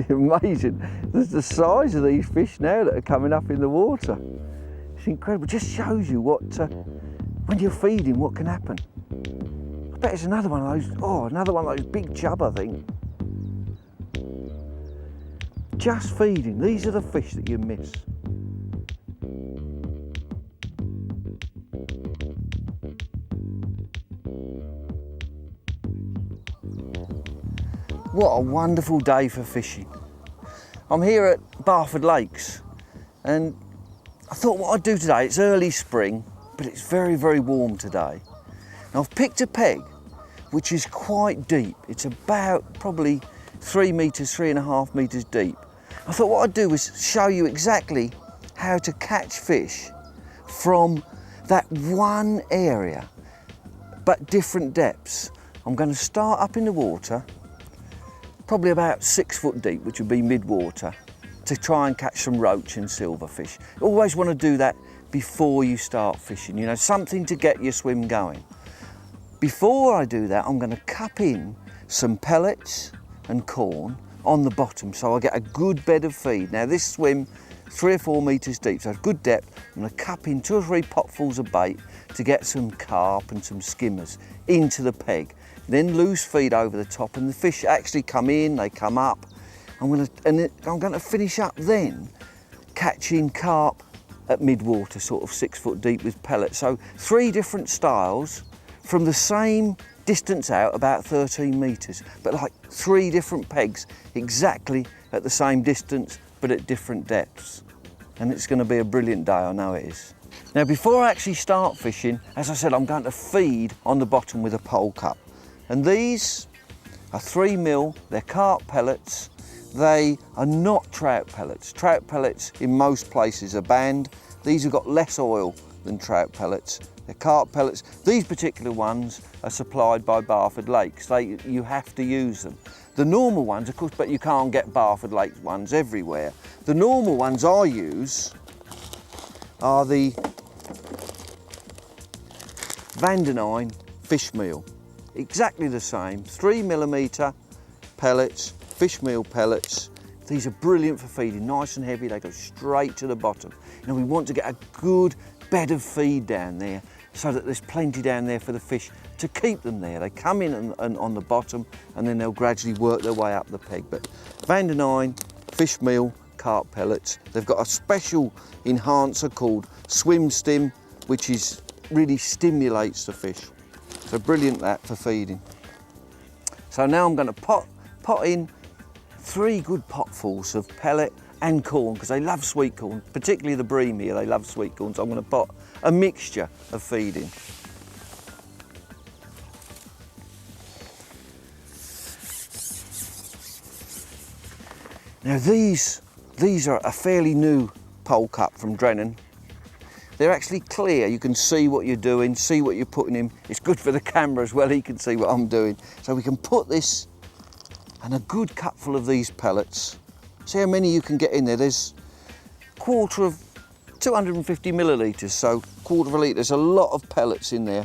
Amazing. The size of these fish now that are coming up in the water. It's incredible. It just shows you what, when you're feeding, what can happen. I bet it's another one of those, another one of those big chub, I think. Just feeding. These are the fish that you miss. What a wonderful day for fishing. I'm here at Barford Lakes and I thought what I'd do today, it's early spring, but it's very, very warm today. Now I've picked a peg which is quite deep. It's about probably 3 metres, 3.5 metres deep. I thought what I'd do is show you exactly how to catch fish from that one area, but different depths. I'm going to start up in the water, probably about 6 foot deep, which would be mid-water, to try and catch some roach and silverfish. You always want to do that before you start fishing, you know, something to get your swim going. Before I do that, I'm going to cup in some pellets and corn on the bottom so I get a good bed of feed. Now this swim 3 or 4 metres deep, so good depth. I'm going to cup in 2 or 3 potfuls of bait to get some carp and some skimmers into the peg. Then loose feed over the top and the fish actually come in, they come up. I'm going to finish up then catching carp at mid-water, sort of 6 foot deep with pellets. So 3 different styles from the same distance out, about 13 metres, but like 3 different pegs exactly at the same distance but at different depths. And it's going to be a brilliant day, I know it is. Now before I actually start fishing, as I said, I'm going to feed on the bottom with a pole cup. And these are 3mm, they're carp pellets. They are not trout pellets. Trout pellets in most places are banned. These have got less oil than trout pellets. They're carp pellets. These particular ones are supplied by Barford Lakes. You have to use them. The normal ones, of course, but you can't get Barford Lakes ones everywhere. The normal ones I use are the Vandenine fish meal. Exactly the same, 3mm pellets, fish meal pellets. These are brilliant for feeding, nice and heavy, they go straight to the bottom. You know, we want to get a good bed of feed down there so that there's plenty down there for the fish to keep them there. They come in on the bottom and then they'll gradually work their way up the peg. But Vandenine fish meal carp pellets, they've got a special enhancer called Swim Stim, which really stimulates the fish. So brilliant that for feeding. So now I'm going to pot in 3 good potfuls of pellet and corn, because they love sweet corn, particularly the bream here, they love sweet corn, so I'm going to pot a mixture of feeding. Now these are a fairly new pole cup from Drennan. They're actually clear, you can see what you're doing, see what you're putting in. It's good for the camera as well, he can see what I'm doing. So we can put this and a good cupful of these pellets. See how many you can get in there. There's 250 millilitres, so 1/4 of a litre. There's a lot of pellets in there.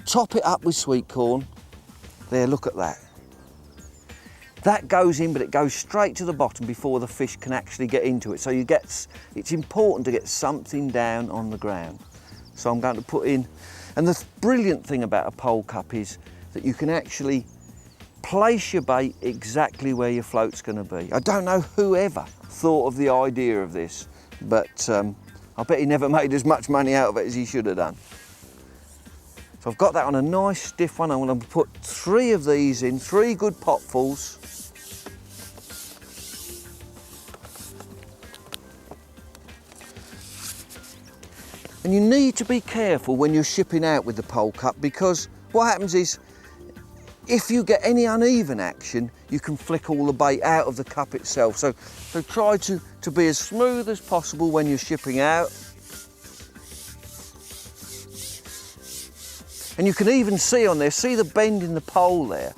Top it up with sweet corn. There, look at that. That goes in, but it goes straight to the bottom before the fish can actually get into it. So it's important to get something down on the ground. So I'm going to put in, and the brilliant thing about a pole cup is that you can actually place your bait exactly where your float's going to be. I don't know whoever thought of the idea of this, but I bet he never made as much money out of it as he should have done. So I've got that on a nice stiff one. I'm going to put 3 of these in, 3 good potfuls. And you need to be careful when you're shipping out with the pole cup, because what happens is if you get any uneven action, you can flick all the bait out of the cup itself. So try to be as smooth as possible when you're shipping out. And you can even see on there, see the bend in the pole there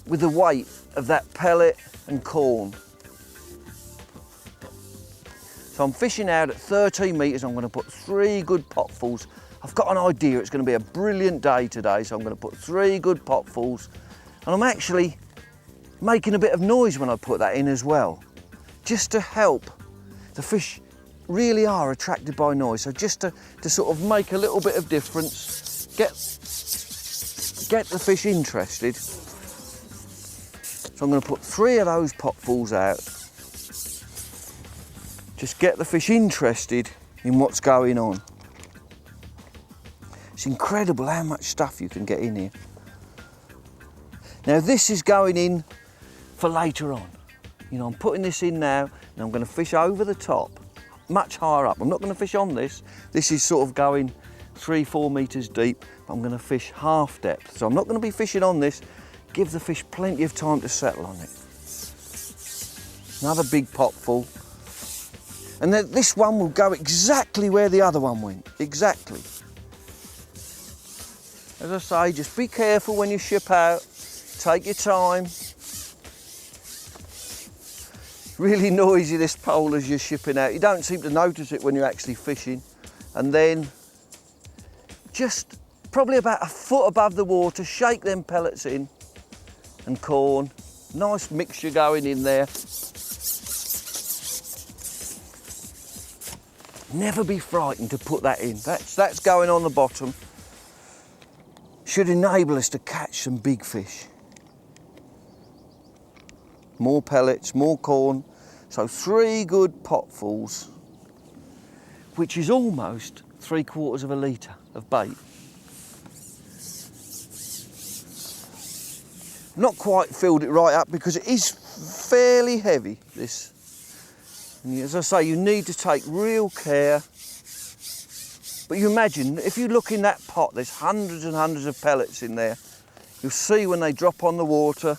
with the weight of that pellet and corn. So I'm fishing out at 13 metres. I'm going to put 3 good potfuls. I've got an idea it's going to be a brilliant day today, so I'm going to put 3 good potfuls. And I'm actually making a bit of noise when I put that in as well, just to help. The fish really are attracted by noise, so just to sort of make a little bit of difference, get the fish interested. So I'm going to put 3 of those potfuls out. Just get the fish interested in what's going on. It's incredible how much stuff you can get in here. Now this is going in for later on. You know, I'm putting this in now and I'm going to fish over the top, much higher up. I'm not going to fish on this. This is sort of going 3-4 metres deep, but I'm going to fish half depth. So I'm not going to be fishing on this. Give the fish plenty of time to settle on it. Another big potful. And then this one will go exactly where the other one went, exactly. As I say, just be careful when you ship out, take your time. Really noisy, this pole, as you're shipping out. You don't seem to notice it when you're actually fishing. And then just probably about a foot above the water, shake them pellets in and corn. Nice mixture going in there. Never be frightened to put that in. That's going on the bottom. Should enable us to catch some big fish. More pellets, more corn. So 3 good potfuls, which is almost 3/4 of a litre of bait. Not quite filled it right up because it is fairly heavy, this. And as I say, you need to take real care. But you imagine, if you look in that pot, there's hundreds and hundreds of pellets in there. You'll see when they drop on the water,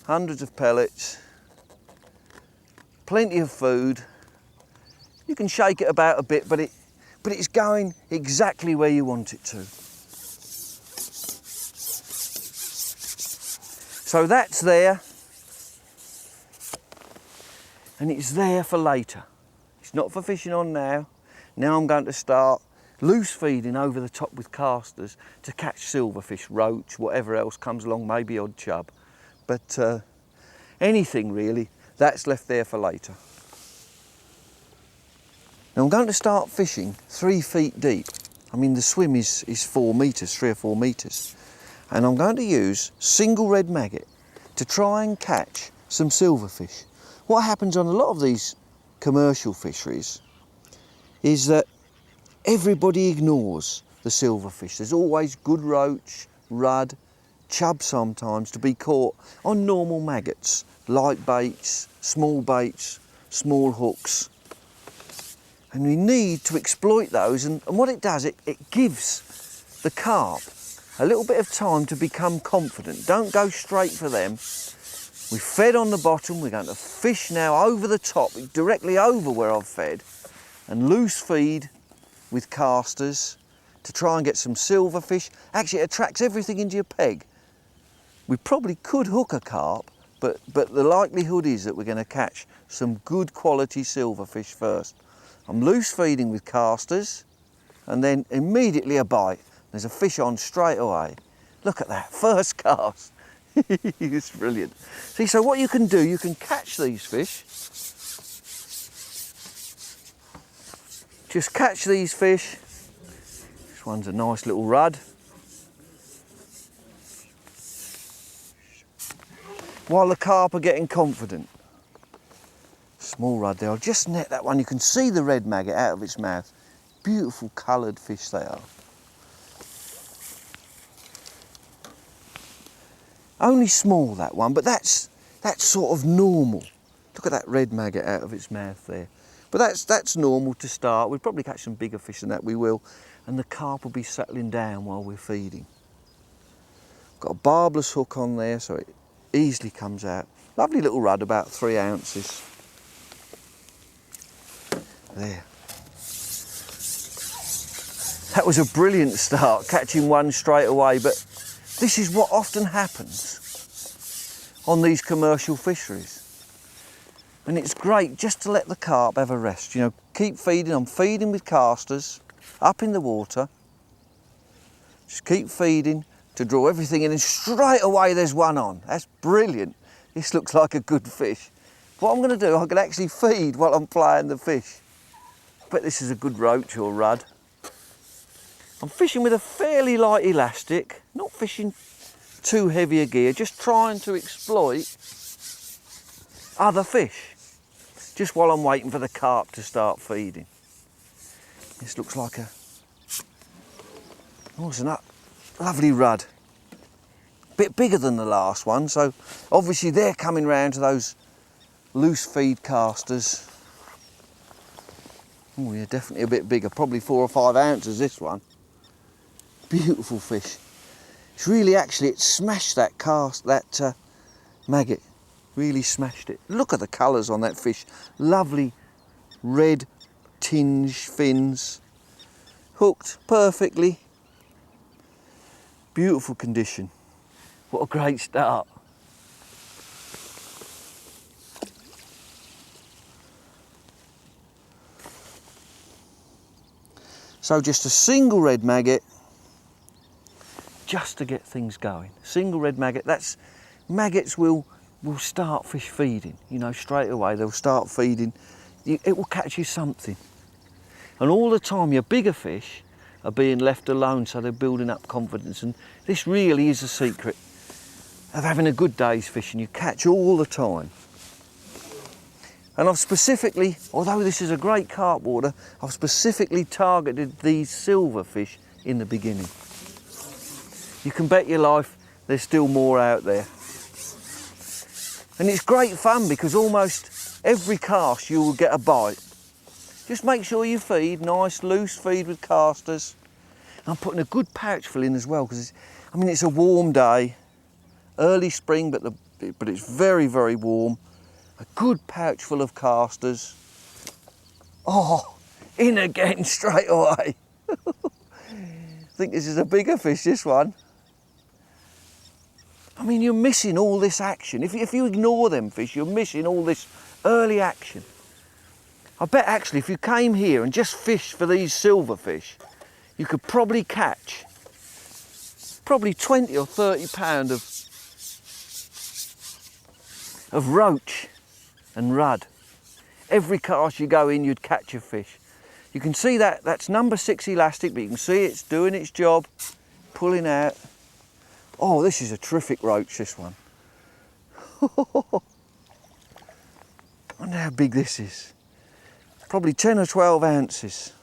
hundreds of pellets, plenty of food. You can shake it about a bit, but it's going exactly where you want it to. So that's there, and it's there for later. It's not for fishing on now. Now I'm going to start loose feeding over the top with casters to catch silverfish, roach, whatever else comes along, maybe odd chub. But anything really, that's left there for later. Now I'm going to start fishing 3 feet deep. I mean, the swim is 4 metres, 3 or 4 metres. And I'm going to use single red maggot to try and catch some silverfish. What happens on a lot of these commercial fisheries is that everybody ignores the silverfish. There's always good roach, rudd, chub sometimes to be caught on normal maggots, light baits, small hooks. And we need to exploit those, and what it does, it gives the carp a little bit of time to become confident. Don't go straight for them. We fed on the bottom, we're going to fish now over the top, directly over where I've fed, and loose feed with casters to try and get some silverfish. Actually, it attracts everything into your peg. We probably could hook a carp, but the likelihood is that we're going to catch some good quality silverfish first. I'm loose feeding with casters, and then immediately a bite. There's a fish on straight away. Look at that, first cast. It's brilliant. See, so what you can do, you can catch these fish. Just catch these fish. This one's a nice little rudd. While the carp are getting confident. Small rudd there. I'll just net that one. You can see the red maggot out of its mouth. Beautiful coloured fish they are. Only small, that one, but that's sort of normal. Look at that red maggot out of its mouth there. But that's normal to start. We'll probably catch some bigger fish than that, we will. And the carp will be settling down while we're feeding. Got a barbless hook on there, so it easily comes out. Lovely little rudd, about 3 ounces. There. That was a brilliant start, catching one straight away, but this is what often happens on these commercial fisheries. And it's great just to let the carp have a rest. You know, keep feeding. I'm feeding with casters up in the water. Just keep feeding to draw everything in, and straight away there's one on. That's brilliant. This looks like a good fish. What I'm going to do, I can actually feed while I'm playing the fish. Bet this is a good roach or rudd. I'm fishing with a fairly light elastic, not fishing too heavy a gear, just trying to exploit other fish, just while I'm waiting for the carp to start feeding. This looks like a, oh, it's a lovely rudd. Bit bigger than the last one, so obviously they're coming round to those loose feed casters. Oh yeah, definitely a bit bigger, probably 4 or 5 ounces this one. Beautiful fish. It's really actually, it smashed that maggot. Really smashed it. Look at the colours on that fish. Lovely red tinge fins. Hooked perfectly. Beautiful condition. What a great start. So just a single red maggot, just to get things going. Single red maggot, maggots will start fish feeding, you know, straight away. They'll start feeding. It will catch you something. And all the time your bigger fish are being left alone, so they're building up confidence. And this really is a secret of having a good day's fishing. You catch all the time. And I've specifically, although this is a great carp water, I've specifically targeted these silverfish in the beginning. You can bet your life there's still more out there. And it's great fun because almost every cast you will get a bite. Just make sure you feed, nice loose feed with casters. And I'm putting a good pouchful in as well because it's a warm day, early spring, but it's very, very warm. A good pouch full of casters. Oh, in again straight away. I think this is a bigger fish, this one. I mean, you're missing all this action. If you ignore them fish, you're missing all this early action. I bet actually if you came here and just fished for these silverfish, you could probably catch probably 20 or 30 pound of roach and rudd. Every cast you go in, you'd catch a fish. You can see that's number 6 elastic, but you can see it's doing its job, pulling out. Oh, this is a terrific roach, this one. I wonder how big this is. Probably 10 or 12 ounces.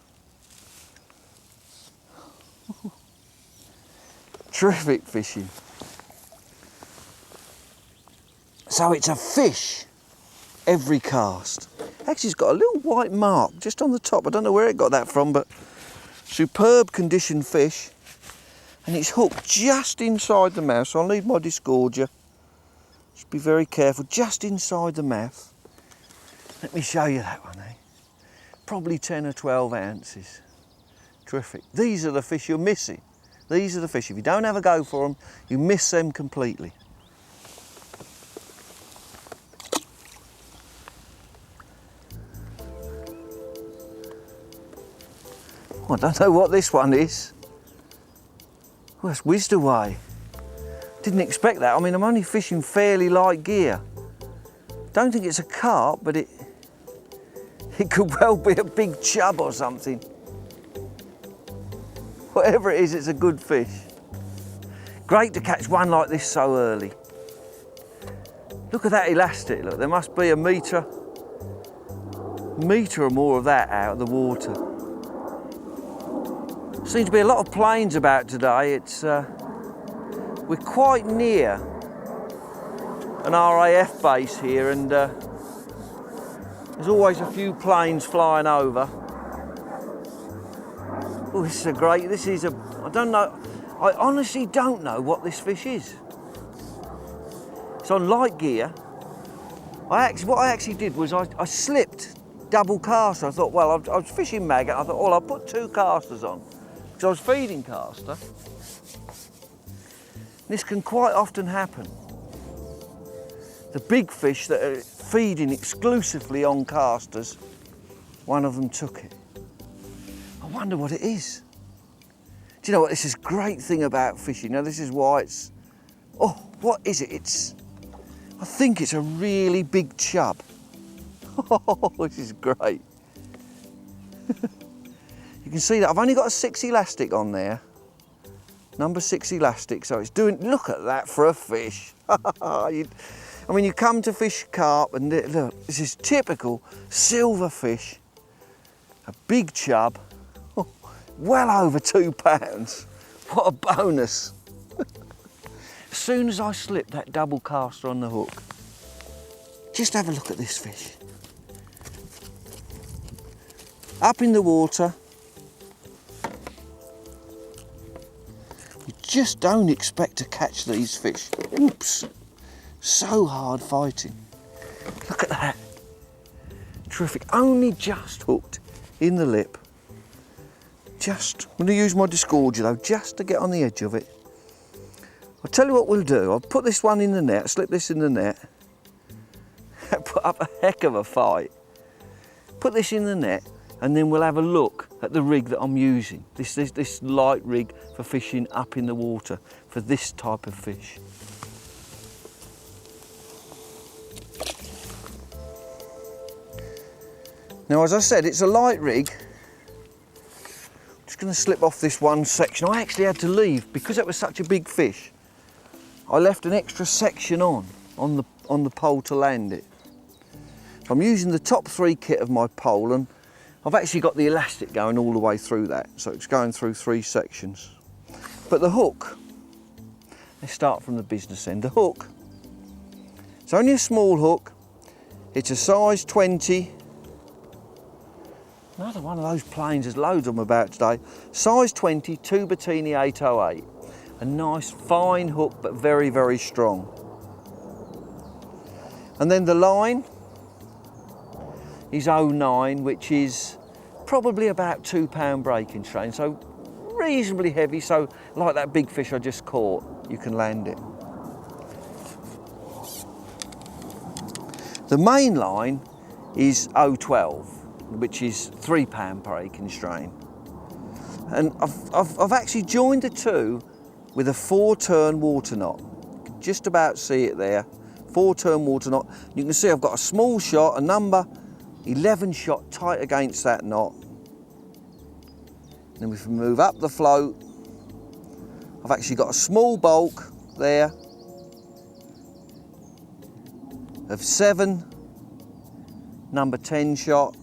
Terrific fishing. So it's a fish every cast. Actually, it's got a little white mark just on the top. I don't know where it got that from, but superb condition fish. And it's hooked just inside the mouth, so I'll need my disgorger. Just be very careful, just inside the mouth. Let me show you that one, eh? Probably 10 or 12 ounces. Terrific. These are the fish you're missing. These are the fish. If you don't have a go for them, you miss them completely. I don't know what this one is. Oh, that's whizzed away. Didn't expect that. I mean, I'm only fishing fairly light gear. Don't think it's a carp, but it could well be a big chub or something. Whatever it is, it's a good fish. Great to catch one like this so early. Look at that elastic, look, there must be a metre or more of that out of the water. Seems to be a lot of planes about today. We're quite near an RAF base here, and there's always a few planes flying over. Oh, this is I don't know, I honestly don't know what this fish is. It's on light gear. What I actually did was I slipped double caster. I thought, well, I was fishing maggot. I thought, well, I'll put 2 casters on. Because I was feeding caster. This can quite often happen. The big fish that are feeding exclusively on casters, one of them took it. I wonder what it is. Do you know what? This is a great thing about fishing. Now, this is why it's... Oh, what is it? I think it's a really big chub. Oh, this is great. You can see that I've only got a 6 elastic on there. Number 6 elastic, so it's doing, look at that for a fish. I mean, you come to fish carp and look, this is typical silverfish. A big chub, well over 2 pounds. What a bonus. As soon as I slip that double caster on the hook, just have a look at this fish. Up in the water. You just don't expect to catch these fish. Oops, so hard fighting. Look at that. Terrific, only just hooked in the lip. Just, I'm going to use my disgorger though, just to get on the edge of it. I'll tell you what we'll do. I'll put this one in the net, slip this in the net. Put up a heck of a fight. Put this in the net, and then we'll have a look at the rig that I'm using. This light rig for fishing up in the water for this type of fish. Now, as I said, it's a light rig. I'm just going to slip off this one section. I actually had to leave because it was such a big fish. I left an extra section on the pole to land it. So I'm using the top 3 kit of my pole, and I've actually got the elastic going all the way through that, so it's going through 3 sections. But the hook, let's start from the business end. The hook, it's only a small hook. It's a size 20. Another one of those planes, there's loads of them about today. Size 20, Tubertini 808. A nice fine hook, but very, very strong. And then the line is 09, which is probably about 2 pound breaking strain. So reasonably heavy, so like that big fish I just caught, you can land it. The main line is 012, which is 3 pound breaking strain. And I've actually joined the two with a 4-turn water knot. You can just about see it there. 4-turn water knot. You can see I've got a small shot, a number 11 shot tight against that knot. Then if we move up the float, I've actually got a small bulk there of 7, number 10 shot.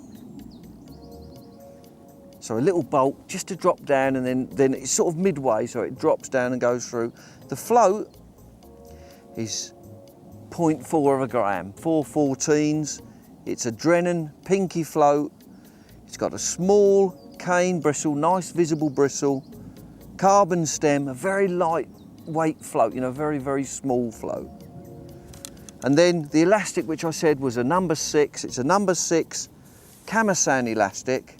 So a little bulk just to drop down, and then it's sort of midway, so it drops down and goes through. The float is 0.4 of a gram, 414s. It's a Drennan pinky float. It's got a small cane bristle, nice visible bristle, carbon stem, a very lightweight float, you know, very, very small float. And then the elastic, which I said was a number 6, it's a number 6 Camasan elastic.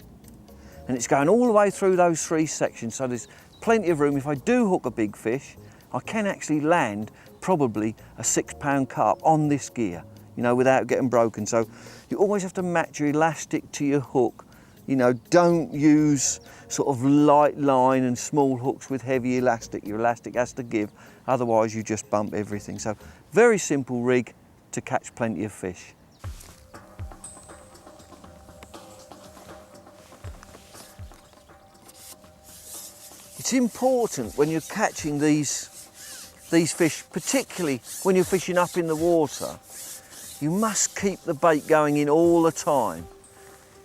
And it's going all the way through those 3 sections, so there's plenty of room. If I do hook a big fish, I can actually land probably a 6 pound carp on this gear, you know, without getting broken. So you always have to match your elastic to your hook. You know, don't use sort of light line and small hooks with heavy elastic. Your elastic has to give, otherwise you just bump everything. So very simple rig to catch plenty of fish. It's important when you're catching these fish, particularly when you're fishing up in the water, you must keep the bait going in all the time.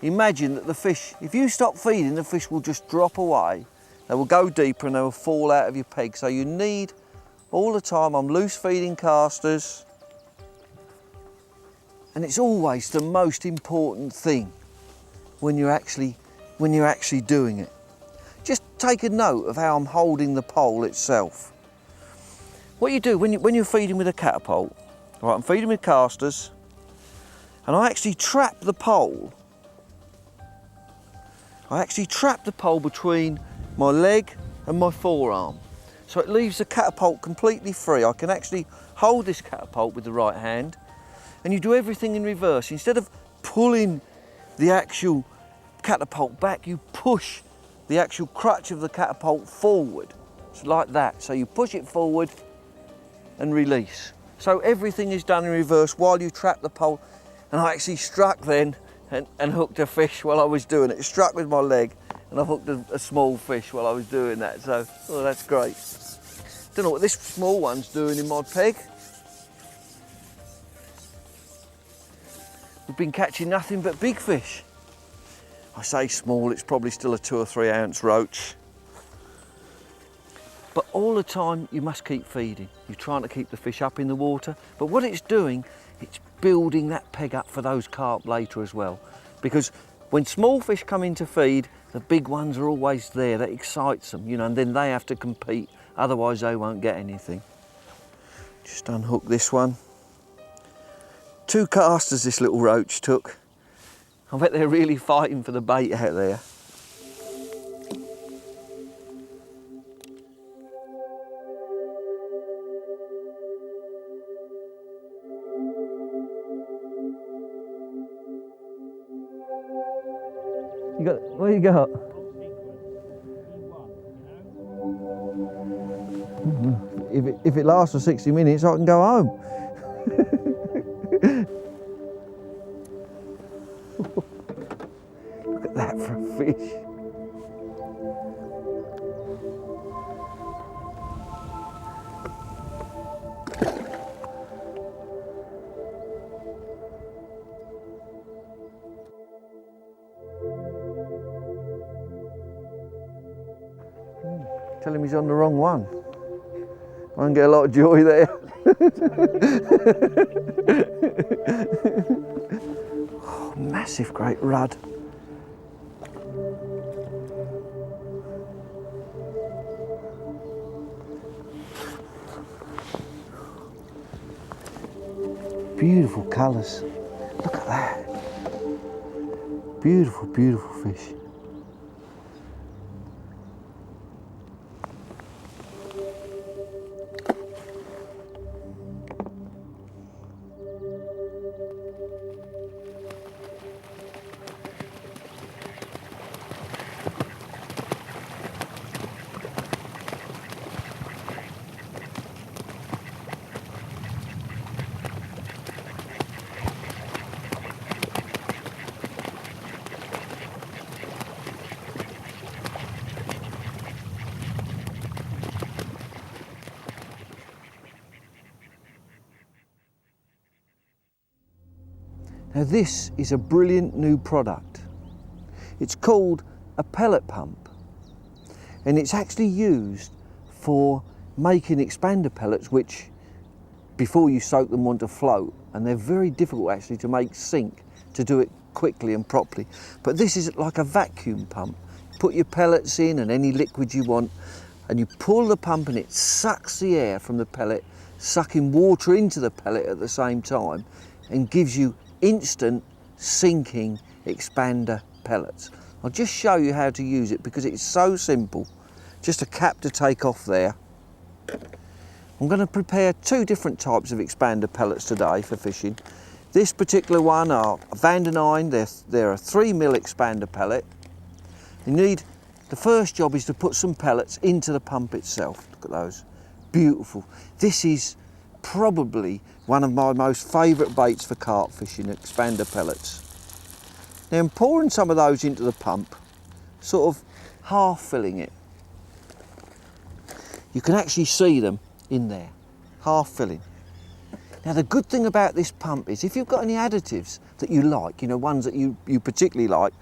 Imagine that the fish, if you stop feeding, the fish will just drop away. They will go deeper and they will fall out of your peg. So you need all the time, I'm loose feeding casters, and it's always the most important thing when you're actually doing it. Just take a note of how I'm holding the pole itself. What you do when you're feeding with a catapult, right, I'm feeding with casters, and I actually trap the pole. I actually trap the pole between my leg and my forearm. So it leaves the catapult completely free. I can actually hold this catapult with the right hand, and you do everything in reverse. Instead of pulling the actual catapult back, you push the actual crutch of the catapult forward. It's like that. So you push it forward and release. So everything is done in reverse while you trap the pole. And I actually struck then and hooked a fish while I was doing it. It struck with my leg and I hooked a small fish while I was doing that. So, oh, that's great. Don't know what this small one's doing in my peg. We've been catching nothing but big fish. I say small, it's probably still a 2 or 3 ounce roach. But all the time you must keep feeding. You're trying to keep the fish up in the water. But what it's doing, it's building that peg up for those carp later as well. Because when small fish come in to feed, the big ones are always there. That excites them, you know, and then they have to compete. Otherwise they won't get anything. Just unhook this one. 2 casters this little roach took. I bet they're really fighting for the bait out there. You got, what you got? If it lasts for 60 minutes, I can go home. Look at that for a fish. Tell him he's on the wrong one. I can get a lot of joy there. Oh, massive great rudd. Beautiful colours. Look at that. Beautiful, beautiful fish. Now this is a brilliant new product. It's called a pellet pump, and it's actually used for making expander pellets which, before you soak them, want to float, and they're very difficult actually to make sink, to do it quickly and properly. But this is like a vacuum pump. Put your pellets in and any liquid you want, and you pull the pump and it sucks the air from the pellet, sucking water into the pellet at the same time, and gives you instant sinking expander pellets. I'll just show you how to use it because it's so simple. Just a cap to take off there. I'm going to prepare 2 different types of expander pellets today for fishing. This particular one are Van der Nine. They're a 3mm expander pellet. You need, the first job is to put some pellets into the pump itself. Look at those, beautiful. This is probably one of my most favourite baits for carp fishing, expander pellets. Now I'm pouring some of those into the pump, sort of half filling it. You can actually see them in there, half filling. Now the good thing about this pump is if you've got any additives that you like, you know, ones that you particularly like,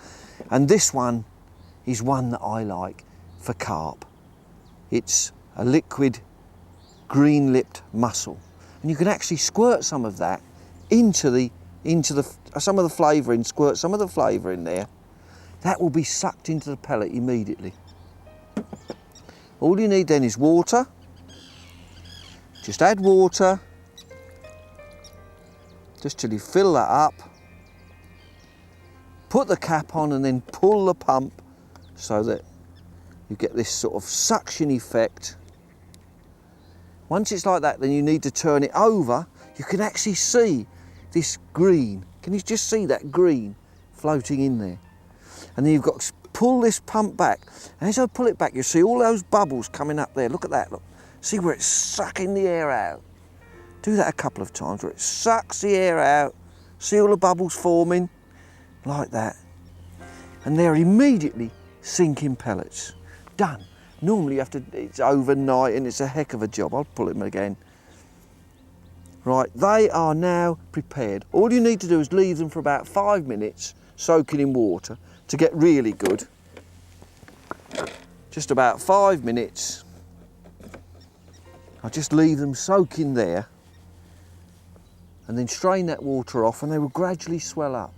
and this one is one that I like for carp. It's a liquid green-lipped mussel. And you can actually squirt some of that into some of the flavour in, squirt some of the flavour in there. That will be sucked into the pellet immediately. All you need then is water. Just add water, just till you fill that up. Put the cap on and then pull the pump so that you get this sort of suction effect. Once it's like that, then you need to turn it over. You can actually see this green. Can you just see that green floating in there? And then you've got to pull this pump back. And as I pull it back, you see all those bubbles coming up there. Look at that, look. See where it's sucking the air out. Do that a couple of times where it sucks the air out, see all the bubbles forming, like that. And they're immediately sinking pellets. Done. Normally you have to, it's overnight and it's a heck of a job. I'll pull them again. Right, they are now prepared. All you need to do is leave them for about 5 minutes, soaking in water, to get really good. Just about 5 minutes. I'll just leave them soaking there and then strain that water off and they will gradually swell up.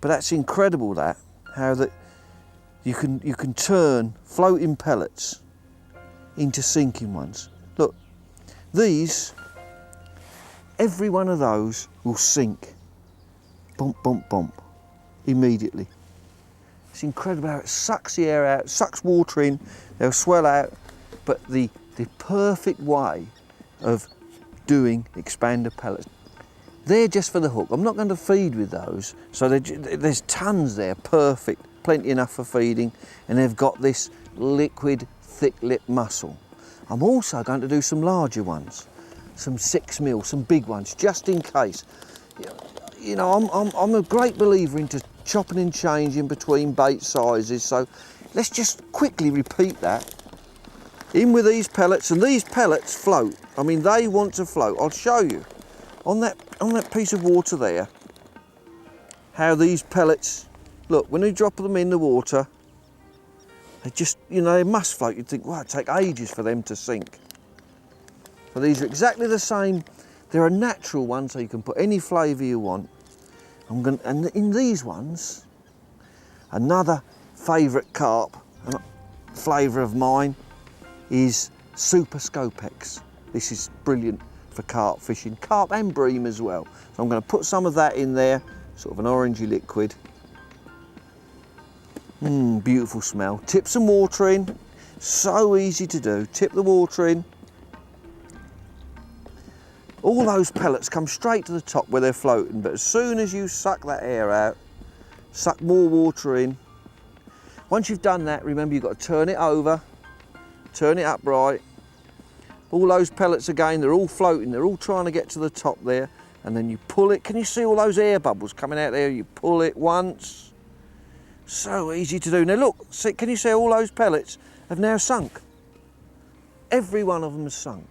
But that's incredible, that, how that you can turn floating pellets into sinking ones. Look, these, every one of those will sink. Bump, bump, bump, immediately. It's incredible how it sucks the air out, sucks water in, they'll swell out, but the perfect way of doing expander pellets. They're just for the hook. I'm not going to feed with those, so there's tons there, perfect, plenty enough for feeding, and they've got this liquid, thick-lipped muscle. I'm also going to do some larger ones, some 6mm, some big ones, just in case. You know, I'm a great believer into chopping and changing between bait sizes, so let's just quickly repeat that. In with these pellets, and these pellets float. I mean, they want to float. I'll show you on that piece of water there how these pellets, look, when you drop them in the water, they just, you know, they must float. You'd think, wow, it'd take ages for them to sink. But these are exactly the same. They're a natural one, so you can put any flavour you want. And in these ones, another favourite carp flavour of mine is Super Scopex. This is brilliant for carp fishing, carp and bream as well. So I'm going to put some of that in there, sort of an orangey liquid. Beautiful smell. Tip some water in, so easy to do. Tip the water in. All those pellets come straight to the top where they're floating, but as soon as you suck that air out, suck more water in. Once you've done that, remember you've got to turn it over, turn it upright. All those pellets again, they're all floating, they're all trying to get to the top there, and then you pull it. Can you see all those air bubbles coming out there? You pull it once. So easy to do. Now look, see, can you see all those pellets have now sunk? Every one of them has sunk.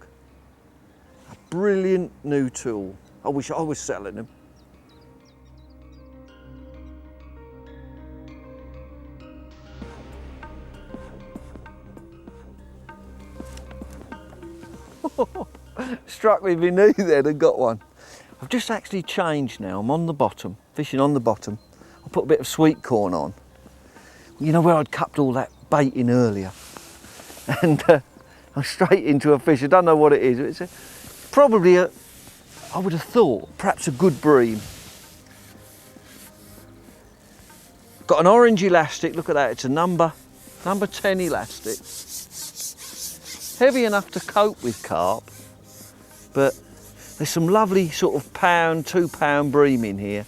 A brilliant new tool. I wish I was selling them. Struck me my knee then and got one. I've just actually changed now. I'm on the bottom, fishing on the bottom. I put a bit of sweet corn on. You know where I'd cupped all that bait in earlier, and I'm straight into a fish. I don't know what it is. It's probably a, I would have thought, perhaps a good bream. Got an orange elastic. Look at that. It's a number 10 elastic. Heavy enough to cope with carp, but there's some lovely sort of pound, 2 pound bream in here.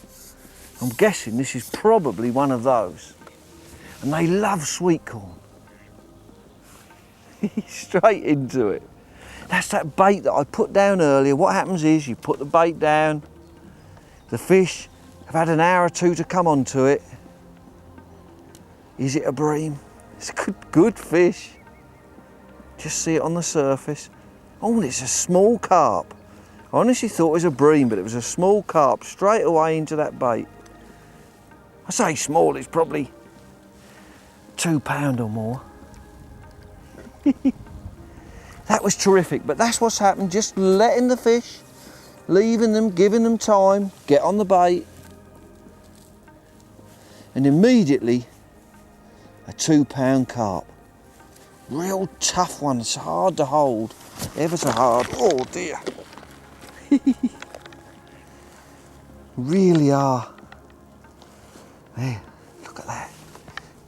I'm guessing this is probably one of those. And they love sweet corn. Straight into it. That's that bait that I put down earlier. What happens is you put the bait down, the fish have had an hour or two to come onto it. Is it a bream? It's a good fish. Just see it on the surface. Oh, it's a small carp. I honestly thought it was a bream, but it was a small carp straight away into that bait. I say small, it's probably 2 pound or more. That was terrific, but that's what's happened. Just letting the fish, leaving them, giving them time, get on the bait, and immediately a 2 pound carp. Real tough one, it's hard to hold, ever so hard. Oh dear. Really are. There, look at that.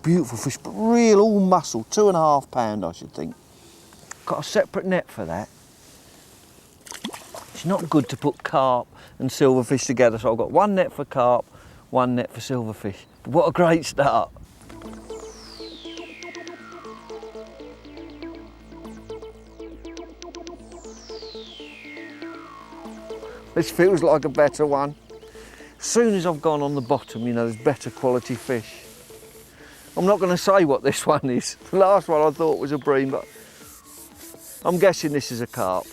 Beautiful fish, but real all muscle, 2.5 pound I should think. Got a separate net for that. It's not good to put carp and silverfish together, so I've got 1 net for carp, 1 net for silverfish. But what a great start. This feels like a better one. As soon as I've gone on the bottom, you know, there's better quality fish. I'm not going to say what this one is. The last one I thought was a bream, but I'm guessing this is a carp.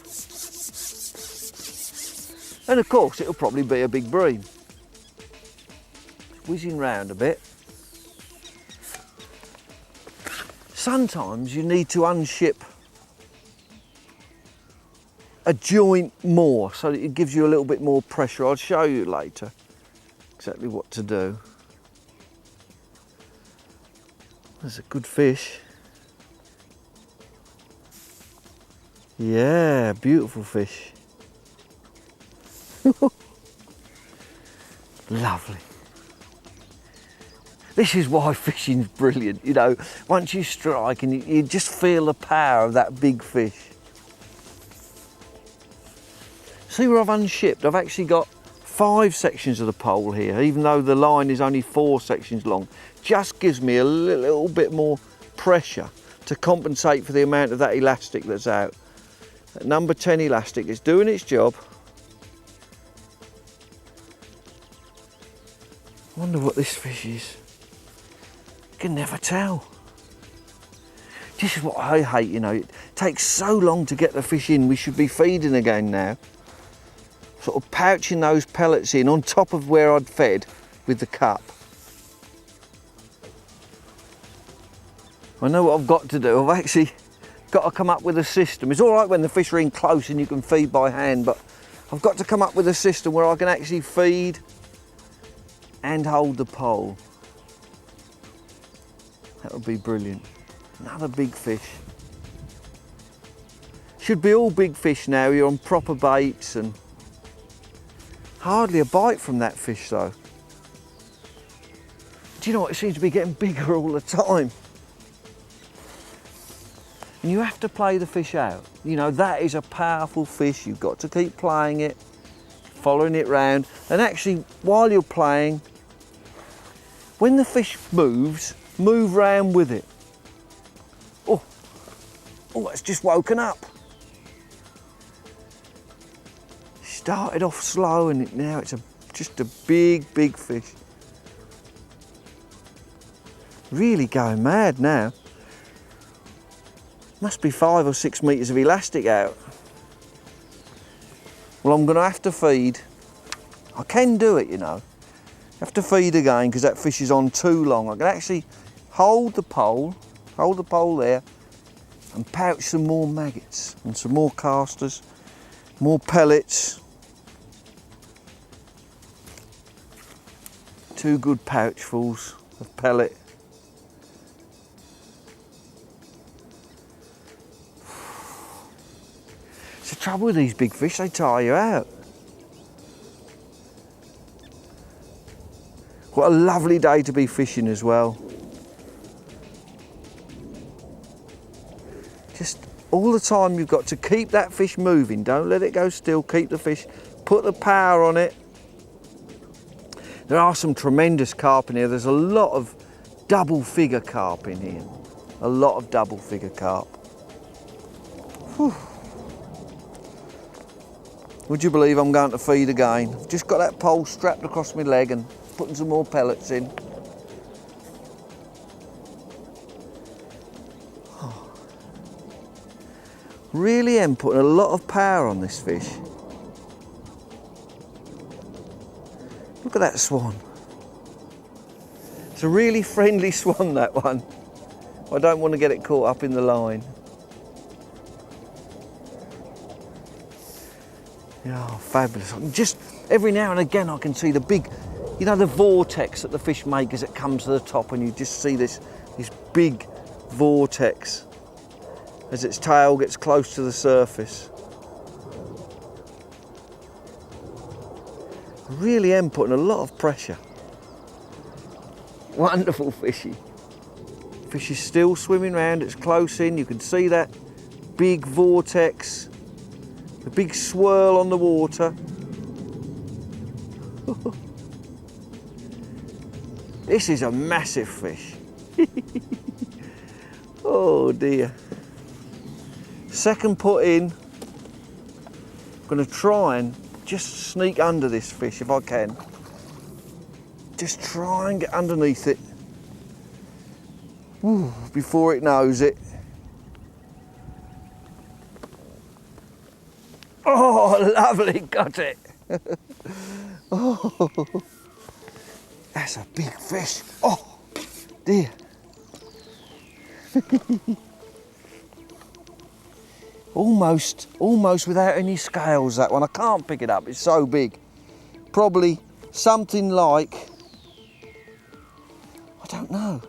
And of course, it'll probably be a big bream. Whizzing round a bit. Sometimes you need to unship a joint more so that it gives you a little bit more pressure. I'll show you later exactly what to do. There's a good fish. Yeah, beautiful fish. Lovely. This is why fishing's brilliant, you know. Once you strike and you just feel the power of that big fish. See where I've unshipped? I've actually got 5 sections of the pole here, even though the line is only 4 sections long. Just gives me a little bit more pressure to compensate for the amount of that elastic that's out. That number 10 elastic is doing its job. I wonder what this fish is. You can never tell. This is what I hate, you know. It takes so long to get the fish in. We should be feeding again now. Sort of pouching those pellets in on top of where I'd fed with the cup. I know what I've got to do. I've actually got to come up with a system. It's all right when the fish are in close and you can feed by hand, but I've got to come up with a system where I can actually feed and hold the pole. That would be brilliant. Another big fish. Should be all big fish now. You're on proper baits and hardly a bite from that fish though. Do you know what? It seems to be getting bigger all the time. And you have to play the fish out. You know, that is a powerful fish. You've got to keep playing it, following it round. And actually, while you're playing, when the fish moves, move round with it. Oh, it's just woken up. Started off slow and now it's just a big, big fish. Really going mad now. Must be 5 or 6 metres of elastic out. Well, I'm going to have to feed. I can do it, you know. Have to feed again because that fish is on too long. I can actually hold the pole there and pouch some more maggots and some more casters, more pellets. 2 good pouchfuls of pellet. It's the trouble with these big fish, they tire you out. What a lovely day to be fishing as well. Just all the time you've got to keep that fish moving. Don't let it go still, keep the fish, put the power on it. There are some tremendous carp in here. There's a lot of double figure carp in here. A lot of double figure carp. Whew. Would you believe I'm going to feed again? I've just got that pole strapped across my leg and putting some more pellets in. Oh. Really am putting a lot of power on this fish. Look at that swan. It's a really friendly swan, that one. I don't want to get it caught up in the line. Oh, fabulous. Just every now and again I can see the big, you know, the vortex that the fish make as it comes to the top, and you just see this big vortex as its tail gets close to the surface. I really am putting a lot of pressure. Wonderful fishy. Fish is still swimming around, it's close in, you can see that big vortex, the big swirl on the water. This is a massive fish. Oh dear. Second put in. I'm going to try and just sneak under this fish if I can. Just try and get underneath it. Ooh, before it knows it. Oh, lovely, got it. Oh, that's a big fish. Oh, dear. Almost without any scales, that one. I can't pick it up, it's so big. Probably something like, I don't know.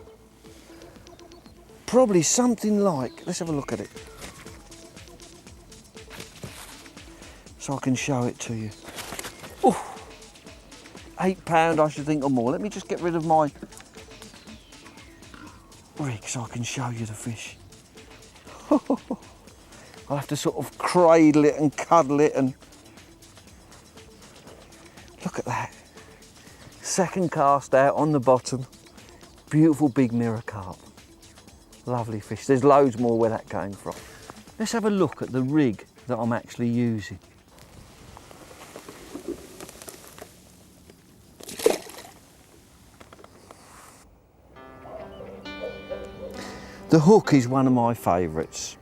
Probably something like, let's have a look at it. So I can show it to you. Oh, £8 I should think or more. Let me just get rid of my rig so I can show you the fish. I'll have to sort of cradle it and cuddle it and look at that. Second cast out on the bottom. Beautiful big mirror carp. Lovely fish. There's loads more where that came from. Let's have a look at the rig that I'm actually using. The hook is one of my favourites.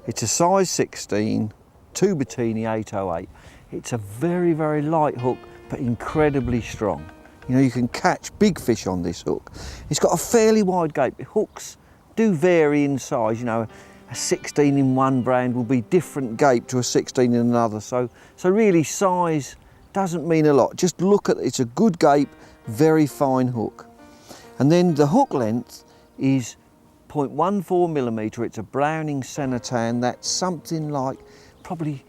It's a size 16, Tubertini 808. It's a very, very light hook, but incredibly strong. You know, you can catch big fish on this hook. It's got a fairly wide gape. Hooks do vary in size. You know, a 16 in one brand will be different gape to a 16 in another. So really size doesn't mean a lot. Just look at it. It's a good gape, very fine hook. And then the hook length is 0.14 millimetre. It's a Browning Senatan. That's something like probably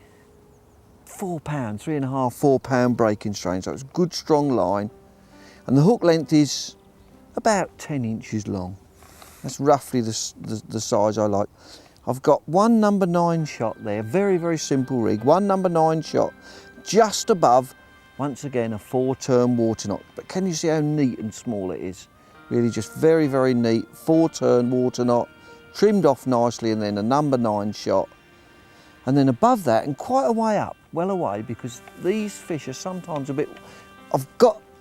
£4, 3.5, £4 breaking strain. So it's good strong line. And the hook length is about 10 inches long. That's roughly the size I like. I've got one number 9 shot there, very, very simple rig. One number 9 shot just above, once again, a 4-turn water knot. But can you see how neat and small it is? Really just very, very neat, 4-turn water knot, trimmed off nicely, and then a number 9 shot. And then above that, and quite a way up, well away, because these fish are sometimes a bit,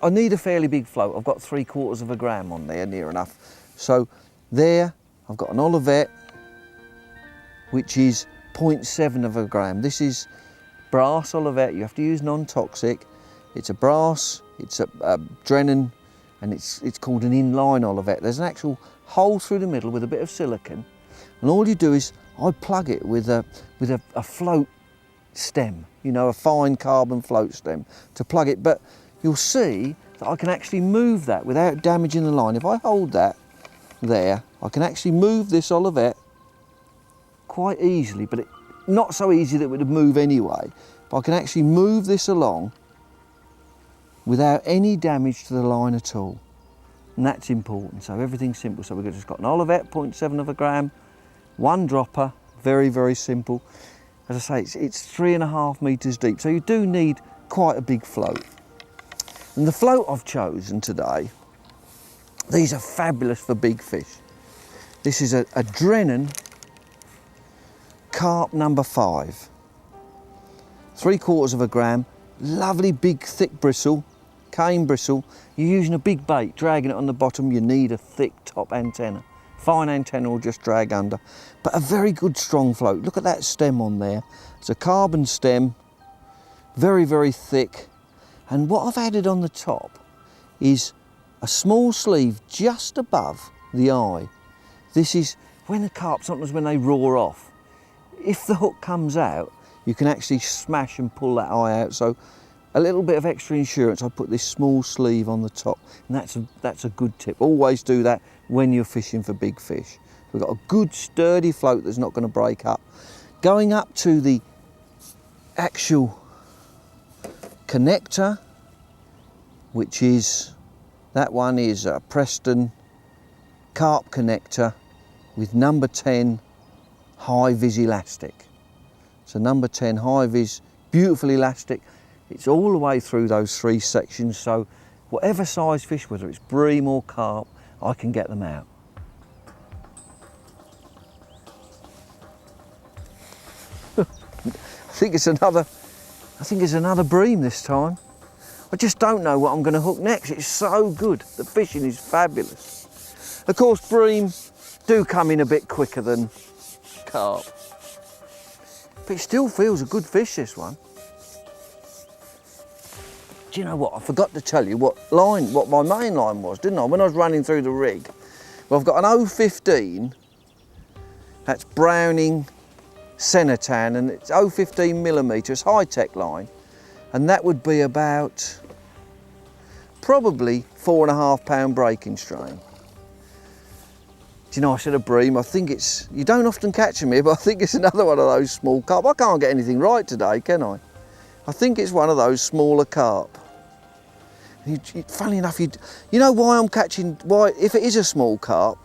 I need a fairly big float. I've got 3/4 of a gram on there, near enough. So there, I've got an Olivet, which is 0.7 of a gram. This is brass Olivet. You have to use non-toxic. It's a brass, it's a Drennan, and it's called an inline Olivet. There's an actual hole through the middle with a bit of silicone, and all you do is I plug it with a float stem, you know, a fine carbon float stem to plug it. But you'll see that I can actually move that without damaging the line. If I hold that there, I can actually move this Olivet quite easily, but not so easy that it would move anyway. But I can actually move this along without any damage to the line at all. And that's important, so everything's simple. So we've just got an Olivet, 0.7 of a gram, one dropper, very, very simple. As I say, it's 3.5 metres deep, so you do need quite a big float. And the float I've chosen today, these are fabulous for big fish. This is a Drennan carp number 5, 3/4 of a gram, lovely big thick bristle, cane bristle. You're using a big bait, dragging it on the bottom, you need a thick top antenna. Fine antenna will just drag under, but a very good strong float. Look at that stem on there. It's a carbon stem, very, very thick. And what I've added on the top is a small sleeve just above the eye. This is when the carp, sometimes when they roar off, if the hook comes out, you can actually smash and pull that eye out. So a little bit of extra insurance, I put this small sleeve on the top, and that's a good tip. Always do that when you're fishing for big fish. We've got a good sturdy float that's not going to break up. Going up to the actual connector, which is, that one is a Preston carp connector with number 10 high vis elastic. So number 10 high vis, beautiful elastic. It's all the way through those 3 sections, so whatever size fish, whether it's bream or carp, I can get them out. I think it's another I think there's another bream this time. I just don't know what I'm going to hook next. It's so good. The fishing is fabulous. Of course, bream do come in a bit quicker than carp. But it still feels a good fish, this one. Do you know what? I forgot to tell you what my main line was, didn't I? When I was running through the rig. Well, I've got an 015, that's Browning Cenotan, and it's 015 millimetres, high-tech line. And that would be about probably 4.5 pound breaking strain. Do you know, I said a bream, I think it's, you don't often catch them here, but I think it's another one of those small carp. I can't get anything right today, can I? I think it's one of those smaller carp. Funny enough, you know why I'm catching, why, if it is a small carp,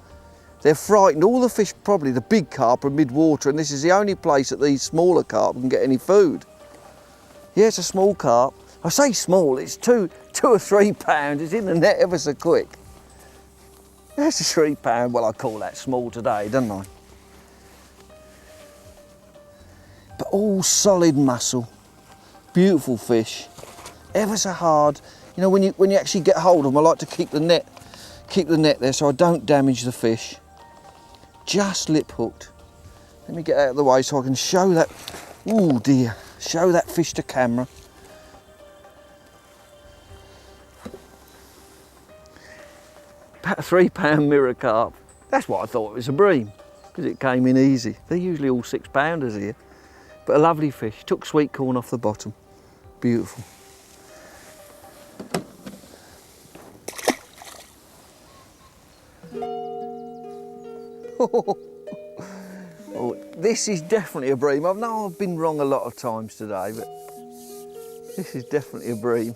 they're frightened. All the fish, probably the big carp, are mid-water, and this is the only place that these smaller carp can get any food. Yeah, it's a small carp. I say small, it's two or 3 pounds. It's in the net ever so quick. That's a 3 pound, well, I call that small today, don't I? But all solid muscle, beautiful fish, ever so hard. You know, when you actually get hold of them, I like to keep the net there so I don't damage the fish. Just lip hooked. Let me get out of the way so I can show that, oh dear, show that fish to camera. About a 3 pound mirror carp. That's what I thought it was a bream, because it came in easy. They're usually all 6 pounders here. But a lovely fish. Took sweet corn off the bottom. Beautiful. Oh, this is definitely a bream. I know I've been wrong a lot of times today, but this is definitely a bream.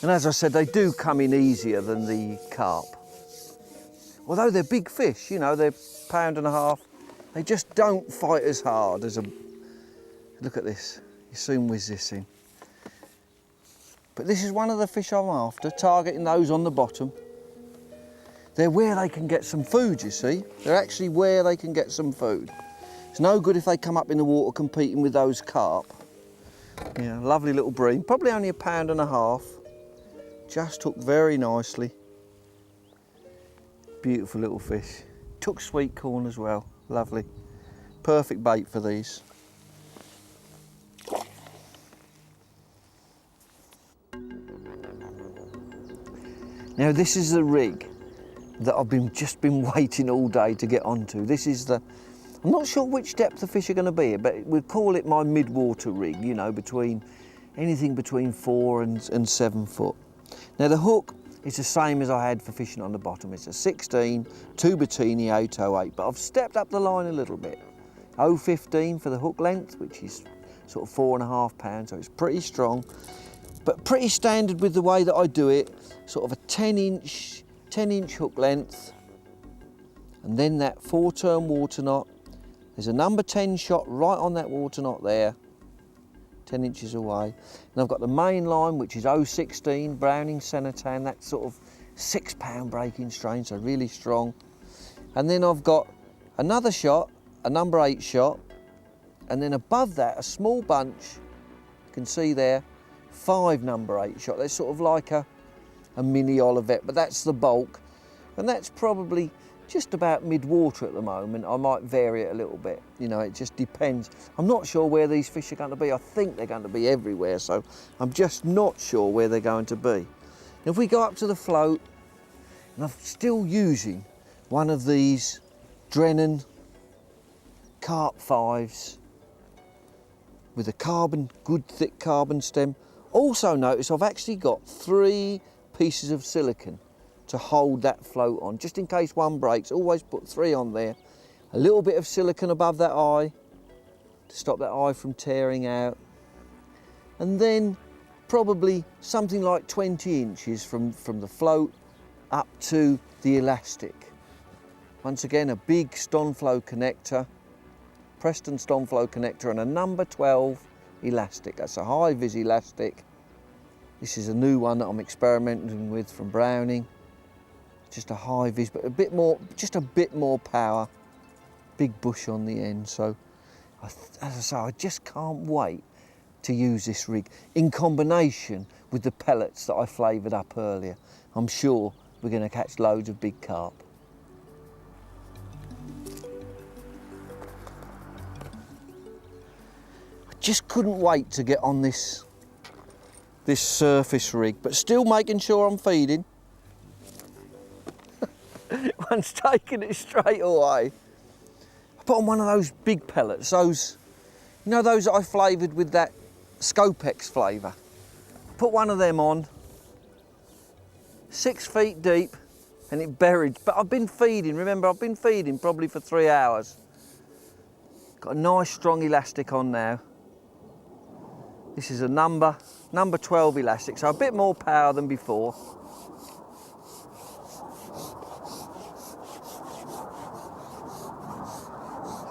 And as I said, they do come in easier than the carp. Although they're big fish, you know, they're 1.5 pounds, they just don't fight as hard as a... Look at this, you soon whiz this in. But this is one of the fish I'm after, targeting those on the bottom. They're where they can get some food, you see. They're actually where they can get some food. It's no good if they come up in the water competing with those carp. Yeah, lovely little bream, probably only 1.5 pounds. Just hooked very nicely. Beautiful little fish. Took sweet corn as well, lovely. Perfect bait for these. Now this is the rig that I've just been waiting all day to get onto. This is the, I'm not sure which depth the fish are going to be, but we'll call it my mid-water rig, you know, anything between 4 and 7 foot. Now the hook is the same as I had for fishing on the bottom. It's a 16 Tubertini 808, but I've stepped up the line a little bit. 0.15 for the hook length, which is sort of 4.5 pounds, so it's pretty strong, but pretty standard with the way that I do it. Sort of a 10 inch hook length, and then that 4-turn water knot. There's a number 10 shot right on that water knot there, 10 inches away. And I've got the main line, which is 016 Browning Cenotan, that's sort of 6 pound breaking strain, so really strong. And then I've got another shot, a number 8 shot, and then above that, a small bunch, you can see there, 5 number 8 shot. That's sort of like a mini Olivet, but that's the bulk. And that's probably just about mid-water at the moment. I might vary it a little bit, you know, it just depends. I'm not sure where these fish are going to be. I think they're going to be everywhere, so I'm just not sure where they're going to be. If we go up to the float, and I'm still using one of these Drennan Carp 5s with a good thick carbon stem. Also notice I've actually got 3 pieces of silicone to hold that float on, just in case one breaks. Always put 3 on there. A little bit of silicone above that eye to stop that eye from tearing out, and then probably something like 20 inches from the float up to the elastic. Once again, a big Stonflow connector, Preston Stonflow connector, and a number 12 elastic. That's a high-vis elastic. This is a new one that I'm experimenting with from Browning. Just a high-vis, but just a bit more power. Big bush on the end, so As I say, I just can't wait to use this rig in combination with the pellets that I flavoured up earlier. I'm sure we're going to catch loads of big carp. I just couldn't wait to get on this surface rig, but still making sure I'm feeding. One's taking it straight away. I put on one of those big pellets, those, you know, those that I flavoured with that Scopex flavour. Put one of them on, 6 feet deep, and it buried. But I've been feeding, remember, I've been feeding probably for 3 hours. Got a nice strong elastic on now. This is a number 12 elastic, so a bit more power than before.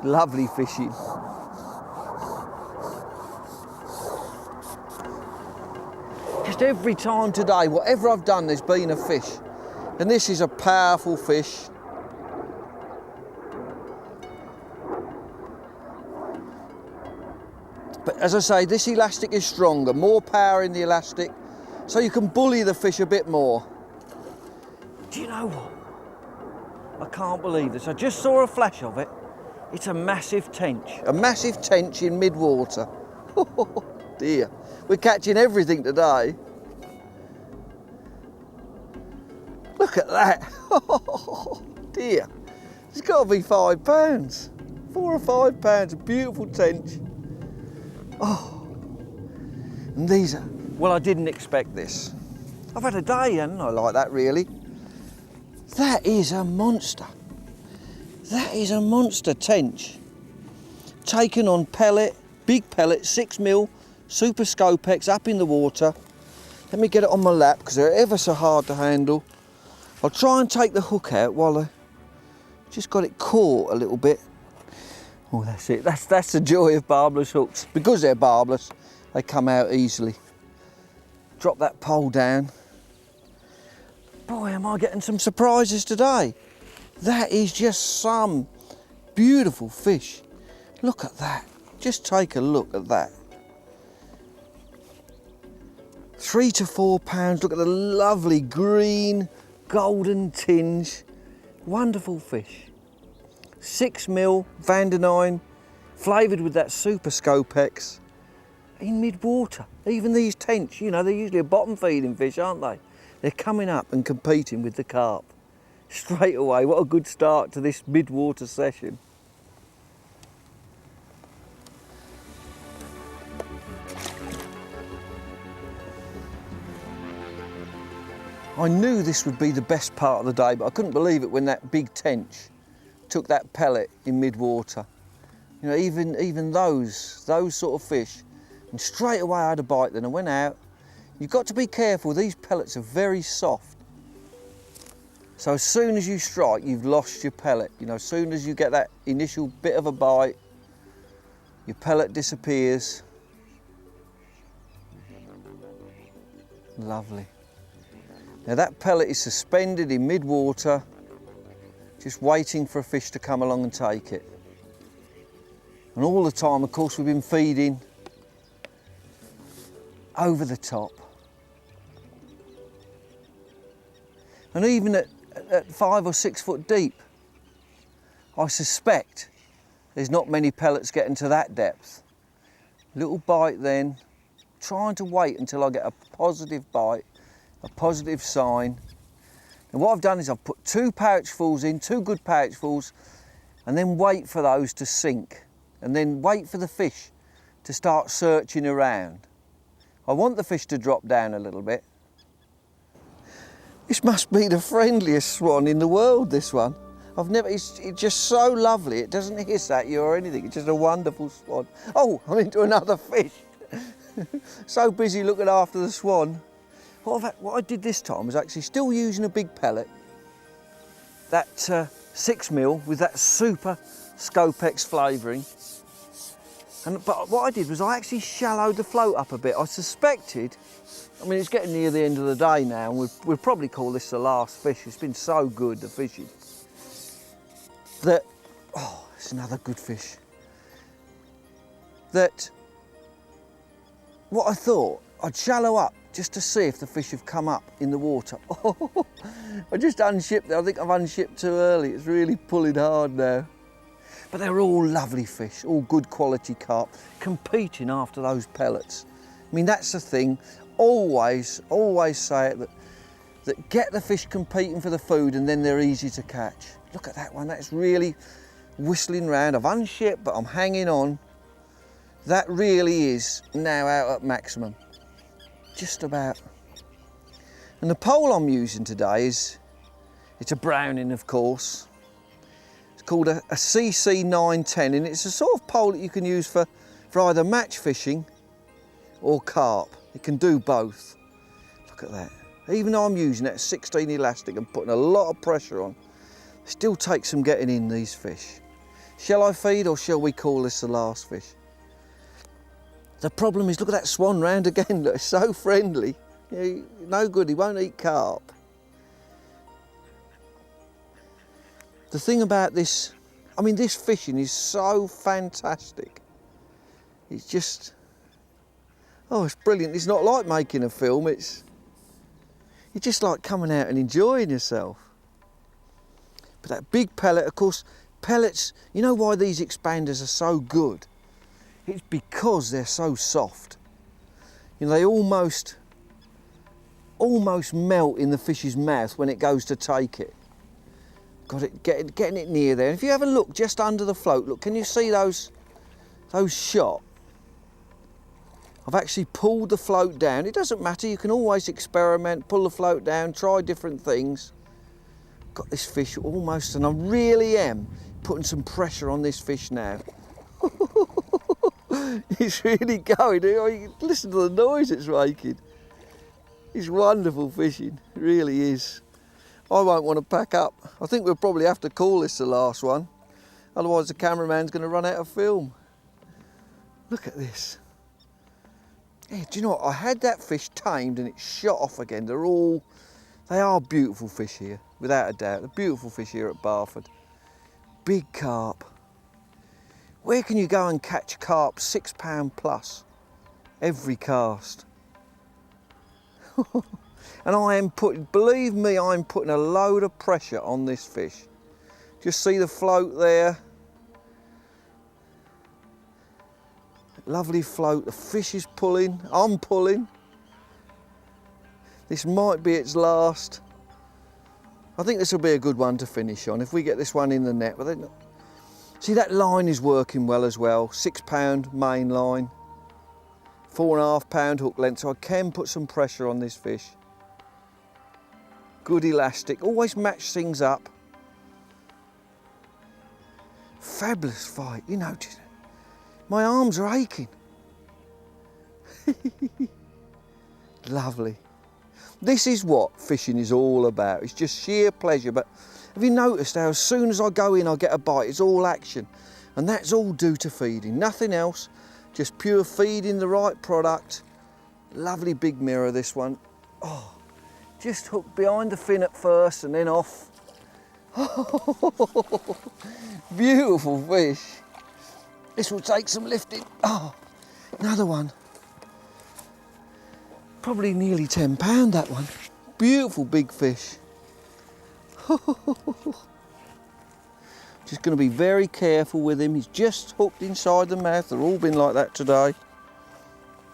Lovely fishing. Just every time today, whatever I've done, there's been a fish. And this is a powerful fish. But as I say, this elastic is stronger, more power in the elastic, so you can bully the fish a bit more. Do you know what? I can't believe this. I just saw a flash of it. It's a massive tench. A massive tench in mid-water. Oh dear. We're catching everything today. Look at that. Oh dear. It's got to be 5 pounds. 4 or 5 pounds. A beautiful tench. Oh. And these are, well, I didn't expect this. I've had a day, haven't I, like that, really? That is a monster. That is a monster tench. Taken on pellet, big pellet, 6mm, Super Scopex up in the water. Let me get it on my lap because they're ever so hard to handle. I'll try and take the hook out while I just got it caught a little bit. Oh, that's it. That's the joy of barbless hooks. Because they're barbless, they come out easily. Drop that pole down. Boy, am I getting some surprises today. That is just some beautiful fish. Look at that. Just take a look at that. 3 to 4 pounds. Look at the lovely green, golden tinge. Wonderful fish. 6mm Vandenine, flavoured with that Super Scopex in mid-water. Even these tench, you know, they're usually a bottom feeding fish, aren't they? They're coming up and competing with the carp. Straight away, what a good start to this mid-water session. I knew this would be the best part of the day, but I couldn't believe it when that big tench took that pellet in mid-water. You know, even those sort of fish, and straight away I had a bite then. I went out. You've got to be careful, these pellets are very soft. So as soon as you strike, you've lost your pellet. You know, as soon as you get that initial bit of a bite, your pellet disappears. Lovely. Now that pellet is suspended in mid-water, just waiting for a fish to come along and take it. And all the time, of course, we've been feeding over the top. And even at 5 or 6 foot deep, I suspect there's not many pellets getting to that depth. Little bite then, trying to wait until I get a positive bite, a positive sign. And what I've done is I've put 2 pouchfuls in, 2 good pouchfuls, and then wait for those to sink, and then wait for the fish to start searching around. I want the fish to drop down a little bit. This must be the friendliest swan in the world, this one. It's just so lovely. It doesn't hiss at you or anything. It's just a wonderful swan. Oh, I'm into another fish. So busy looking after the swan. What I did this time was actually still using a big pellet, that 6mm with that Super Scopex flavouring. But what I did was I actually shallowed the float up a bit. I suspected, I mean, it's getting near the end of the day now, and we'll probably call this the last fish. It's been so good, the fishing, that, oh, it's another good fish. that what I thought, I'd shallow up just to see if the fish have come up in the water. Oh, I just unshipped it. I think I've unshipped too early. It's really pulling hard now. But they're all lovely fish, all good quality carp, competing after those pellets. I mean, that's the thing. Always say it, that get the fish competing for the food and then they're easy to catch. Look at that one, that's really whistling round. I've unshipped, but I'm hanging on. That really is now out at maximum, just about. And the pole I'm using today it's a Browning, of course. It's called a CC 910, and it's a sort of pole that you can use for either match fishing or carp. It can do both. Look at that. Even though I'm using that 16 elastic and putting a lot of pressure on, it still takes some getting in these fish. Shall I feed or shall we call this the last fish? The problem is, look at that swan round again. Look, it's so friendly. No good, he won't eat carp. The thing about this, I mean, this fishing is so fantastic. It's just, oh, it's brilliant. It's not like making a film. It's just like coming out and enjoying yourself. But that big pellet, of course, pellets, you know why these expanders are so good? It's because they're so soft. You know, they almost melt in the fish's mouth when it goes to take it. Got it, getting it near there. And if you have a look just under the float, look, can you see those shot? I've actually pulled the float down. It doesn't matter, you can always experiment, pull the float down, try different things. Got this fish almost, and I really am putting some pressure on this fish now. It's really going. Listen to the noise it's making. It's wonderful fishing, it really is. I won't want to pack up. I think we'll probably have to call this the last one. Otherwise the cameraman's going to run out of film. Look at this. Yeah, do you know what? I had that fish tamed and it shot off again. They are beautiful fish here, without a doubt. They're beautiful fish here at Barford. Big carp. Where can you go and catch carp £6 plus every cast? And I am putting, believe me, I'm putting a load of pressure on this fish. Just see the float there. Lovely float, the fish is pulling, I'm pulling. This might be its last. I think this will be a good one to finish on if we get this one in the net. But then, see, that line is working well as well. £6 main line, 4.5 pound hook length, so I can put some pressure on this fish. Good elastic, always match things up. Fabulous fight, you know, my arms are aching. Lovely. This is what fishing is all about. It's just sheer pleasure. But have you noticed how as soon as I go in, I get a bite, it's all action. And that's all due to feeding, nothing else. Just pure feeding the right product. Lovely big mirror, this one. Oh, just hooked behind the fin at first and then off. Beautiful fish. This will take some lifting. Oh, another one. Probably nearly £10, that one. Beautiful big fish. Just going to be very careful with him. He's just hooked inside the mouth. They've all been like that today.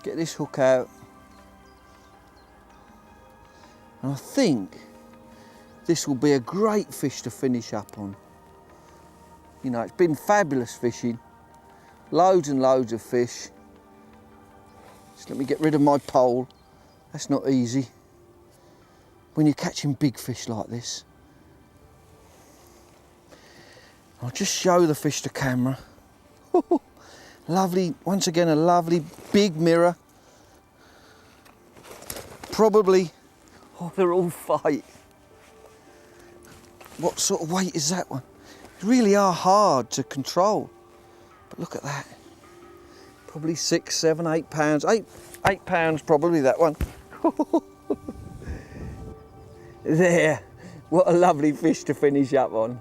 Get this hook out. And I think this will be a great fish to finish up on. You know, it's been fabulous fishing. Loads and loads of fish. Just let me get rid of my pole. That's not easy when you're catching big fish like this. I'll just show the fish to camera. Lovely, once again, a lovely big mirror. Probably, oh, they're all fight. What sort of weight is that one? They really are hard to control. But look at that. Probably 6, 7, 8 pounds. 8 pounds probably, that one. There, what a lovely fish to finish up on.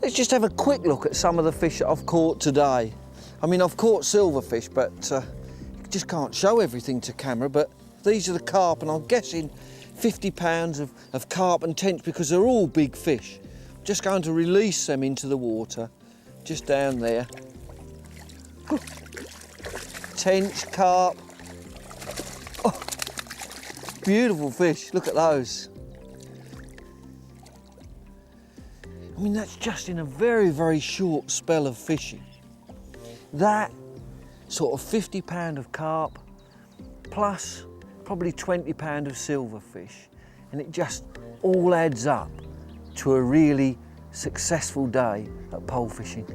Let's just have a quick look at some of the fish that I've caught today. I mean, I've caught silverfish, but just can't show everything to camera, but these are the carp, and I'm guessing 50 pounds of carp and tench, because they're all big fish. I'm just going to release them into the water, just down there. Tench, carp. Oh, beautiful fish, look at those. I mean, that's just in a very, very short spell of fishing. That sort of 50 pound of carp, plus probably 20 pound of silverfish, and it just all adds up to a really successful day at pole fishing.